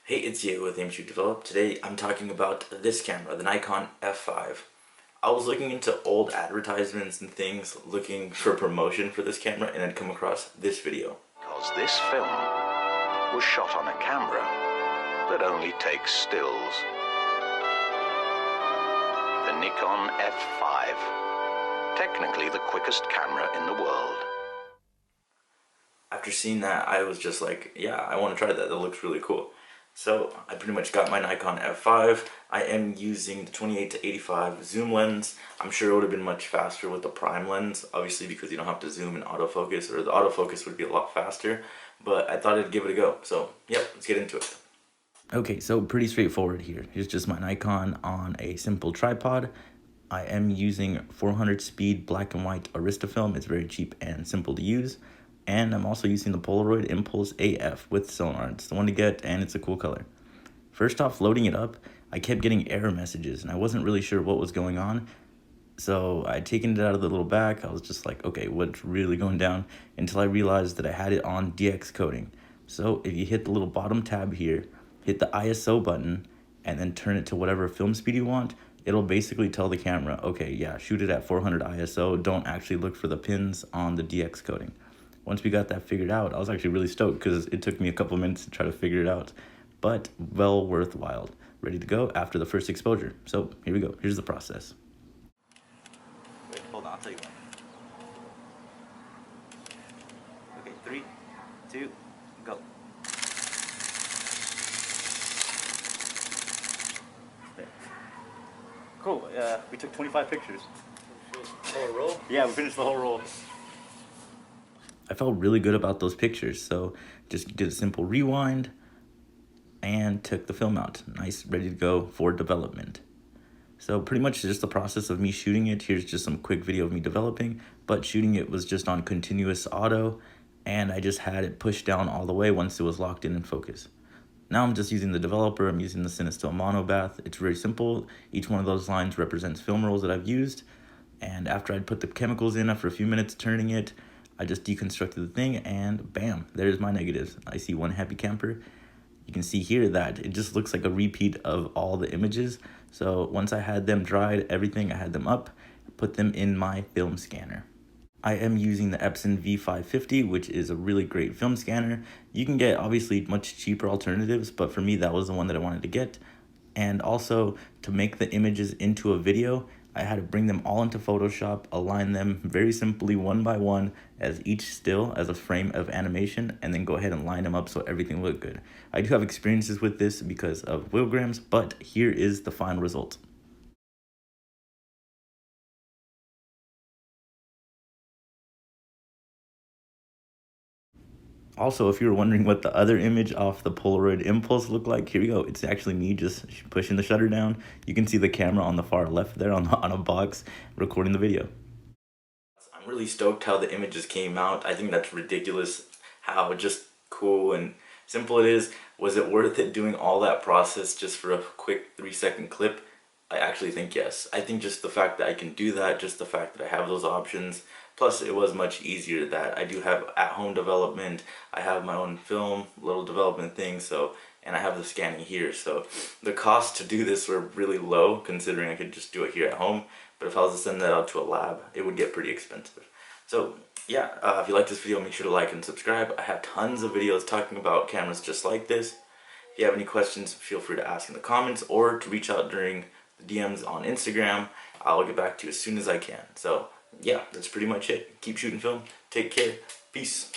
Hey, it's Diego with Aim Shoot Develop. Today I'm talking about this camera, the Nikon F5. I was looking into old advertisements and things, looking for promotion for this camera, and I'd come across this video. Because this film was shot on a camera that only takes stills. The Nikon F5, technically the quickest camera in the world. After seeing that, I was just like, yeah, I want to try that. That looks really cool. So I pretty much got my Nikon F5. I am using the 28 to 85 zoom lens. I'm sure it would have been much faster with the prime lens, obviously because you don't have to zoom in autofocus, or the autofocus would be a lot faster, but I thought I'd give it a go. So yep, let's get into it. Okay, so pretty straightforward here. Here's just my Nikon on a simple tripod. I am using 400 speed black and white Arista film. It's very cheap and simple to use. And I'm also using the Polaroid Impulse AF with sonar. It's the one to get, and it's a cool color. First off, loading it up, I kept getting error messages, and I wasn't really sure what was going on. So I'd taken it out of the little bag. I was just like, okay, what's really going down? Until I realized that I had it on DX coding. So if you hit the little bottom tab here, hit the ISO button, and then turn it to whatever film speed you want, it'll basically tell the camera, okay, yeah, shoot it at 400 ISO. Don't actually look for the pins on the DX coding. Once we got that figured out, I was actually really stoked because it took me a couple minutes to try to figure it out, but well worthwhile. Ready to go after the first exposure. So here we go. Here's the process. Wait, hold on, I'll tell you when. Okay, 3, 2, go. There. Cool. We took 25 pictures. Whole roll? Yeah, we finished the whole roll. I felt really good about those pictures, so just did a simple rewind and took the film out. Nice, ready to go for development. So pretty much just the process of me shooting it. Here's just some quick video of me developing, but shooting it was just on continuous auto, and I just had it pushed down all the way once it was locked in focus. Now I'm just using the developer. I'm using the Cinestill Monobath. It's very simple. Each one of those lines represents film rolls that I've used, and after I'd put the chemicals in after a few minutes turning it, I just deconstructed the thing, and bam, there's my negatives. I see one happy camper. You can see here that it just looks like a repeat of all the images. So once I had them dried, everything, I had them up, put them in my film scanner. I am using the Epson V550, which is a really great film scanner. You can get obviously much cheaper alternatives, but for me, that was the one that I wanted to get. And also, to make the images into a video, I had to bring them all into Photoshop, align them very simply one by one as each still as a frame of animation, and then go ahead and line them up so everything looked good. I do have experiences with this because of Willgrams, but here is the final result. Also, if you were wondering what the other image off the Polaroid Impulse looked like, here we go. It's actually me just pushing the shutter down. You can see the camera on the far left there on a box recording the video. I'm really stoked how the images came out. I think that's ridiculous how just cool and simple it is. Was it worth it doing all that process just for a quick 3-second clip? I actually think yes. I think just the fact that I can do that, just the fact that I have those options, plus it was much easier that I do have at-home development, I have my own film, little development thing, so, and I have the scanning here, so the cost to do this were really low considering I could just do it here at home, but if I was to send that out to a lab, it would get pretty expensive. So yeah, if you like this video, make sure to like and subscribe. I have tons of videos talking about cameras just like this. If you have any questions, feel free to ask in the comments or to reach out during the DMs on Instagram. I'll get back to you as soon as I can. So yeah, that's pretty much it. Keep shooting film. Take care. Peace.